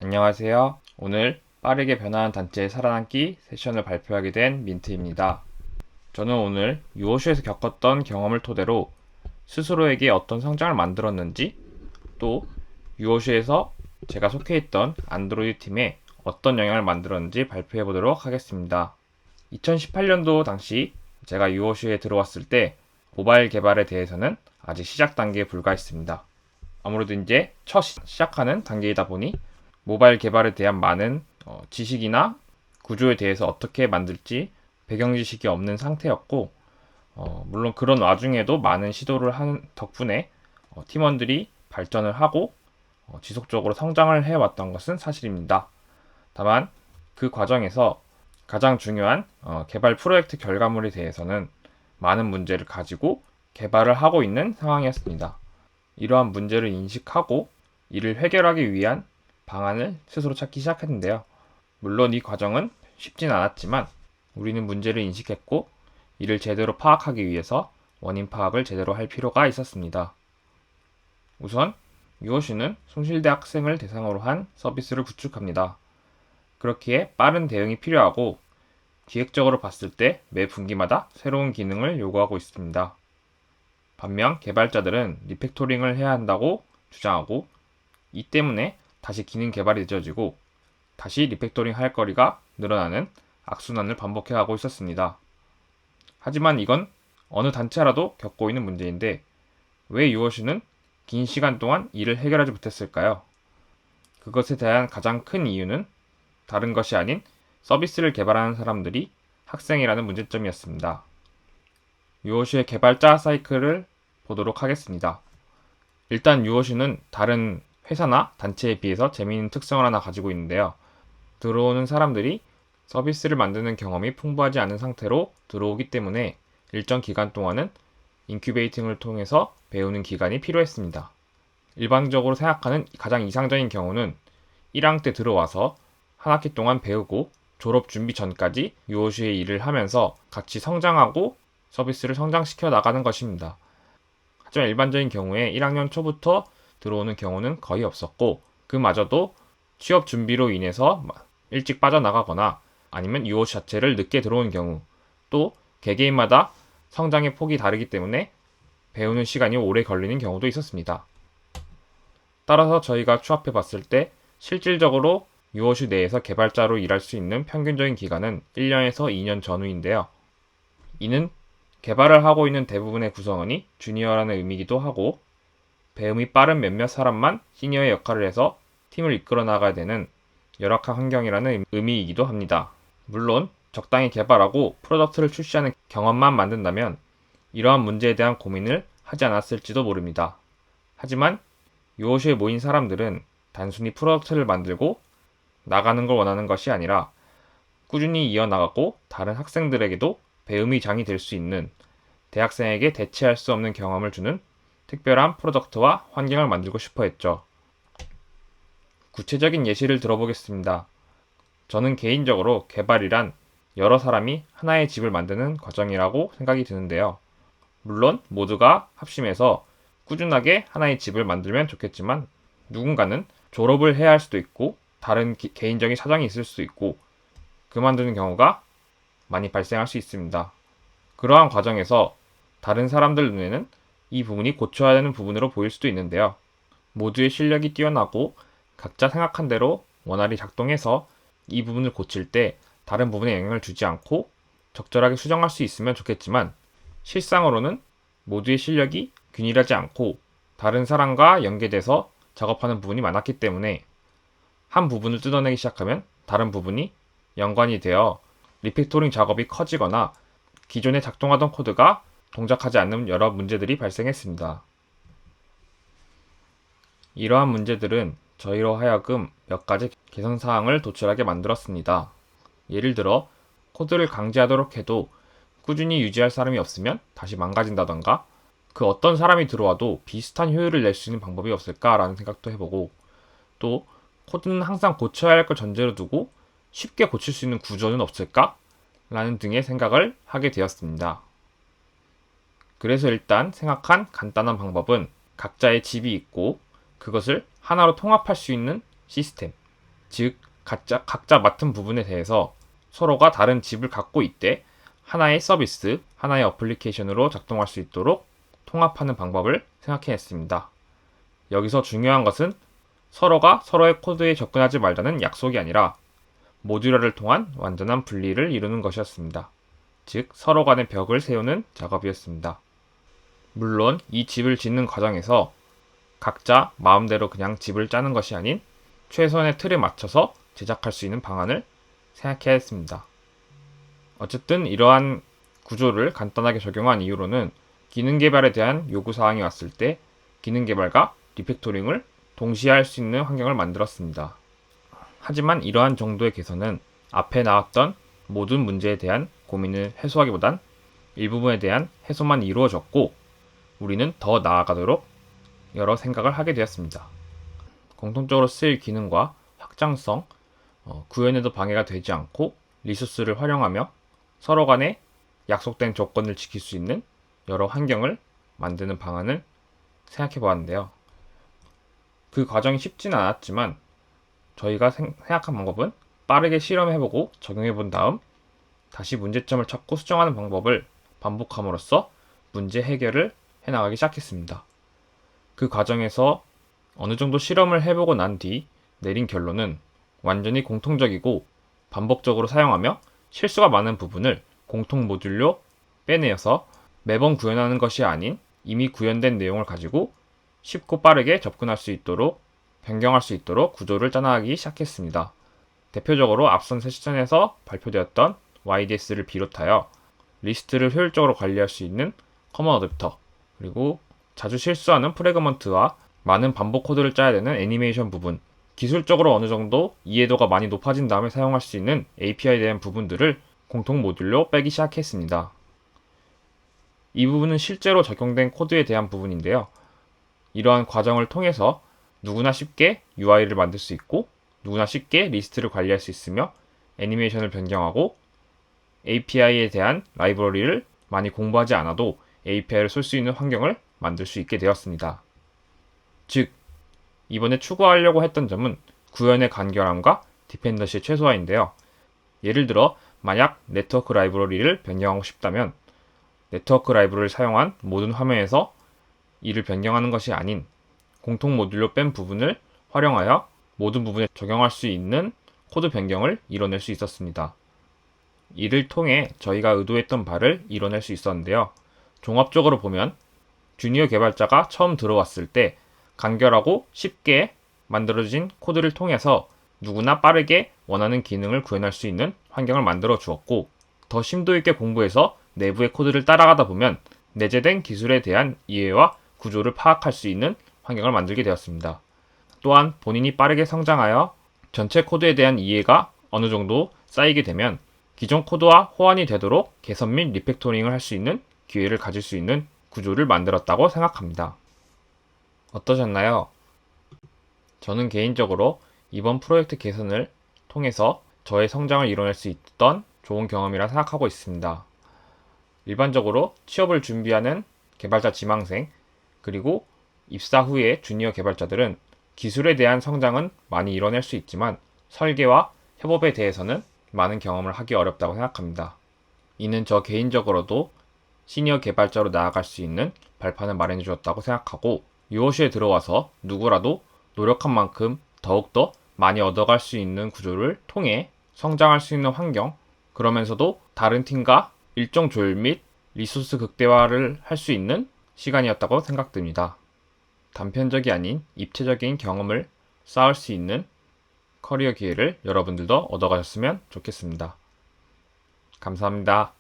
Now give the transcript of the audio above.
안녕하세요. 오늘 빠르게 변화하는 단체의 살아남기 세션을 발표하게 된 민트입니다. 저는 오늘 유오슈에서 겪었던 경험을 토대로 스스로에게 어떤 성장을 만들었는지, 또 유오슈에서 제가 속해 있던 안드로이드 팀에 어떤 영향을 만들었는지 발표해 보도록 하겠습니다. 2018년도 당시 제가 유오슈에 들어왔을 때 모바일 개발에 대해서는 아직 시작 단계에 불과했습니다. 아무래도 이제 첫 시작하는 단계이다 보니 모바일 개발에 대한 많은 지식이나 구조에 대해서 어떻게 만들지 배경 지식이 없는 상태였고, 물론 그런 와중에도 많은 시도를 한 덕분에 팀원들이 발전을 하고 지속적으로 성장을 해왔던 것은 사실입니다. 다만 그 과정에서 가장 중요한 개발 프로젝트 결과물에 대해서는 많은 문제를 가지고 개발을 하고 있는 상황이었습니다. 이러한 문제를 인식하고 이를 해결하기 위한 방안을 스스로 찾기 시작했는데요. 물론 이 과정은 쉽진 않았지만 우리는 문제를 인식했고 이를 제대로 파악하기 위해서 원인 파악을 제대로 할 필요가 있었습니다. 우선 유호시는 숭실대 학생을 대상으로 한 서비스를 구축합니다. 그렇기에 빠른 대응이 필요하고 기획적으로 봤을 때 매 분기마다 새로운 기능을 요구하고 있습니다. 반면 개발자들은 리팩토링을 해야 한다고 주장하고 이 때문에 다시 기능 개발이 늦어지고 다시 리팩토링 할 거리가 늘어나는 악순환을 반복해가고 있었습니다. 하지만 이건 어느 단체라도 겪고 있는 문제인데 왜 유어시는 긴 시간 동안 이를 해결하지 못했을까요? 그것에 대한 가장 큰 이유는 다른 것이 아닌 서비스를 개발하는 사람들이 학생이라는 문제점이었습니다. 유어시의 개발자 사이클을 보도록 하겠습니다. 일단 유어시는 다른 회사나 단체에 비해서 재미있는 특성을 하나 가지고 있는데요. 들어오는 사람들이 서비스를 만드는 경험이 풍부하지 않은 상태로 들어오기 때문에 일정 기간 동안은 인큐베이팅을 통해서 배우는 기간이 필요했습니다. 일반적으로 생각하는 가장 이상적인 경우는 1학년 때 들어와서 한 학기 동안 배우고 졸업 준비 전까지 유오슈의 일을 하면서 같이 성장하고 서비스를 성장시켜 나가는 것입니다. 하지만 일반적인 경우에 1학년 초부터 들어오는 경우는 거의 없었고 그마저도 취업 준비로 인해서 일찍 빠져나가거나 아니면 유오시 자체를 늦게 들어온 경우 또 개개인마다 성장의 폭이 다르기 때문에 배우는 시간이 오래 걸리는 경우도 있었습니다. 따라서 저희가 추합해 봤을 때 실질적으로 유오시 내에서 개발자로 일할 수 있는 평균적인 기간은 1년에서 2년 전후인데요. 이는 개발을 하고 있는 대부분의 구성원이 주니어라는 의미이기도 하고 배움이 빠른 몇몇 사람만 시니어의 역할을 해서 팀을 이끌어 나가야 되는 열악한 환경이라는 의미이기도 합니다. 물론 적당히 개발하고 프로덕트를 출시하는 경험만 만든다면 이러한 문제에 대한 고민을 하지 않았을지도 모릅니다. 하지만 요오시에 모인 사람들은 단순히 프로덕트를 만들고 나가는 걸 원하는 것이 아니라 꾸준히 이어나가고 다른 학생들에게도 배움의 장이 될 수 있는 대학생에게 대체할 수 없는 경험을 주는 특별한 프로덕트와 환경을 만들고 싶어 했죠. 구체적인 예시를 들어보겠습니다. 저는 개인적으로 개발이란 여러 사람이 하나의 집을 만드는 과정이라고 생각이 드는데요. 물론 모두가 합심해서 꾸준하게 하나의 집을 만들면 좋겠지만 누군가는 졸업을 해야 할 수도 있고 다른 개인적인 사정이 있을 수도 있고 그만두는 경우가 많이 발생할 수 있습니다. 그러한 과정에서 다른 사람들 눈에는 이 부분이 고쳐야 되는 부분으로 보일 수도 있는데요. 모두의 실력이 뛰어나고 각자 생각한 대로 원활히 작동해서 이 부분을 고칠 때 다른 부분에 영향을 주지 않고 적절하게 수정할 수 있으면 좋겠지만 실상으로는 모두의 실력이 균일하지 않고 다른 사람과 연계돼서 작업하는 부분이 많았기 때문에 한 부분을 뜯어내기 시작하면 다른 부분이 연관이 되어 리팩토링 작업이 커지거나 기존에 작동하던 코드가 동작하지 않는 여러 문제들이 발생했습니다. 이러한 문제들은 저희로 하여금 몇 가지 개선 사항을 도출하게 만들었습니다. 예를 들어 코드를 강제하도록 해도 꾸준히 유지할 사람이 없으면 다시 망가진다던가 그 어떤 사람이 들어와도 비슷한 효율을 낼 수 있는 방법이 없을까라는 생각도 해보고 또 코드는 항상 고쳐야 할 걸 전제로 두고 쉽게 고칠 수 있는 구조는 없을까? 라는 등의 생각을 하게 되었습니다. 그래서 일단 생각한 간단한 방법은 각자의 집이 있고 그것을 하나로 통합할 수 있는 시스템. 즉 각자 맡은 부분에 대해서 서로가 다른 집을 갖고 있되 하나의 서비스, 하나의 어플리케이션으로 작동할 수 있도록 통합하는 방법을 생각해냈습니다. 여기서 중요한 것은 서로가 서로의 코드에 접근하지 말자는 약속이 아니라 모듈화를 통한 완전한 분리를 이루는 것이었습니다. 즉, 서로 간의 벽을 세우는 작업이었습니다. 물론 이 집을 짓는 과정에서 각자 마음대로 그냥 집을 짜는 것이 아닌 최소한의 틀에 맞춰서 제작할 수 있는 방안을 생각해야 했습니다. 어쨌든 이러한 구조를 간단하게 적용한 이후로는 기능 개발에 대한 요구사항이 왔을 때 기능 개발과 리팩토링을 동시에 할 수 있는 환경을 만들었습니다. 하지만 이러한 정도의 개선은 앞에 나왔던 모든 문제에 대한 고민을 해소하기보단 일부분에 대한 해소만 이루어졌고 우리는 더 나아가도록 여러 생각을 하게 되었습니다. 공통적으로 쓰일 기능과 확장성, 구현에도 방해가 되지 않고 리소스를 활용하며 서로 간에 약속된 조건을 지킬 수 있는 여러 환경을 만드는 방안을 생각해 보았는데요. 그 과정이 쉽지는 않았지만 저희가 생각한 방법은 빠르게 실험해보고 적용해본 다음 다시 문제점을 찾고 수정하는 방법을 반복함으로써 문제 해결을 해나가기 시작했습니다. 그 과정에서 어느 정도 실험을 해보고 난 뒤 내린 결론은 완전히 공통적이고 반복적으로 사용하며 실수가 많은 부분을 공통 모듈로 빼내어서 매번 구현하는 것이 아닌 이미 구현된 내용을 가지고 쉽고 빠르게 접근할 수 있도록 변경할 수 있도록 구조를 짜나가기 시작했습니다. 대표적으로 앞선 세션에서 발표되었던 YDS를 비롯하여 리스트를 효율적으로 관리할 수 있는 커먼 어댑터, 그리고 자주 실수하는 프래그먼트와 많은 반복 코드를 짜야 되는 애니메이션 부분, 기술적으로 어느 정도 이해도가 많이 높아진 다음에 사용할 수 있는 API에 대한 부분들을 공통 모듈로 빼기 시작했습니다. 이 부분은 실제로 적용된 코드에 대한 부분인데요. 이러한 과정을 통해서 누구나 쉽게 UI를 만들 수 있고 누구나 쉽게 리스트를 관리할 수 있으며 애니메이션을 변경하고 API에 대한 라이브러리를 많이 공부하지 않아도 API를 쓸 수 있는 환경을 만들 수 있게 되었습니다. 즉, 이번에 추구하려고 했던 점은 구현의 간결함과 디펜던시 최소화인데요. 예를 들어 만약 네트워크 라이브러리를 변경하고 싶다면 네트워크 라이브러리를 사용한 모든 화면에서 이를 변경하는 것이 아닌 공통 모듈로 뺀 부분을 활용하여 모든 부분에 적용할 수 있는 코드 변경을 이뤄낼 수 있었습니다. 이를 통해 저희가 의도했던 바를 이뤄낼 수 있었는데요. 종합적으로 보면 주니어 개발자가 처음 들어왔을 때 간결하고 쉽게 만들어진 코드를 통해서 누구나 빠르게 원하는 기능을 구현할 수 있는 환경을 만들어 주었고, 더 심도 있게 공부해서 내부의 코드를 따라가다 보면 내재된 기술에 대한 이해와 구조를 파악할 수 있는 환경을 만들게 되었습니다. 또한 본인이 빠르게 성장하여 전체 코드에 대한 이해가 어느 정도 쌓이게 되면 기존 코드와 호환이 되도록 개선 및 리팩토링을 할 수 있는 기회를 가질 수 있는 구조를 만들었다고 생각합니다. 어떠셨나요? 저는 개인적으로 이번 프로젝트 개선을 통해서 저의 성장을 이뤄낼 수 있던 좋은 경험이라 생각하고 있습니다. 일반적으로 취업을 준비하는 개발자 지망생, 그리고 입사 후에 주니어 개발자들은 기술에 대한 성장은 많이 이뤄낼 수 있지만 설계와 협업에 대해서는 많은 경험을 하기 어렵다고 생각합니다. 이는 저 개인적으로도 시니어 개발자로 나아갈 수 있는 발판을 마련해 주었다고 생각하고, UOC에 들어와서 누구라도 노력한 만큼 더욱더 많이 얻어갈 수 있는 구조를 통해 성장할 수 있는 환경, 그러면서도 다른 팀과 일정 조율 및 리소스 극대화를 할 수 있는 시간이었다고 생각됩니다. 단편적이 아닌 입체적인 경험을 쌓을 수 있는 커리어 기회를 여러분들도 얻어가셨으면 좋겠습니다. 감사합니다.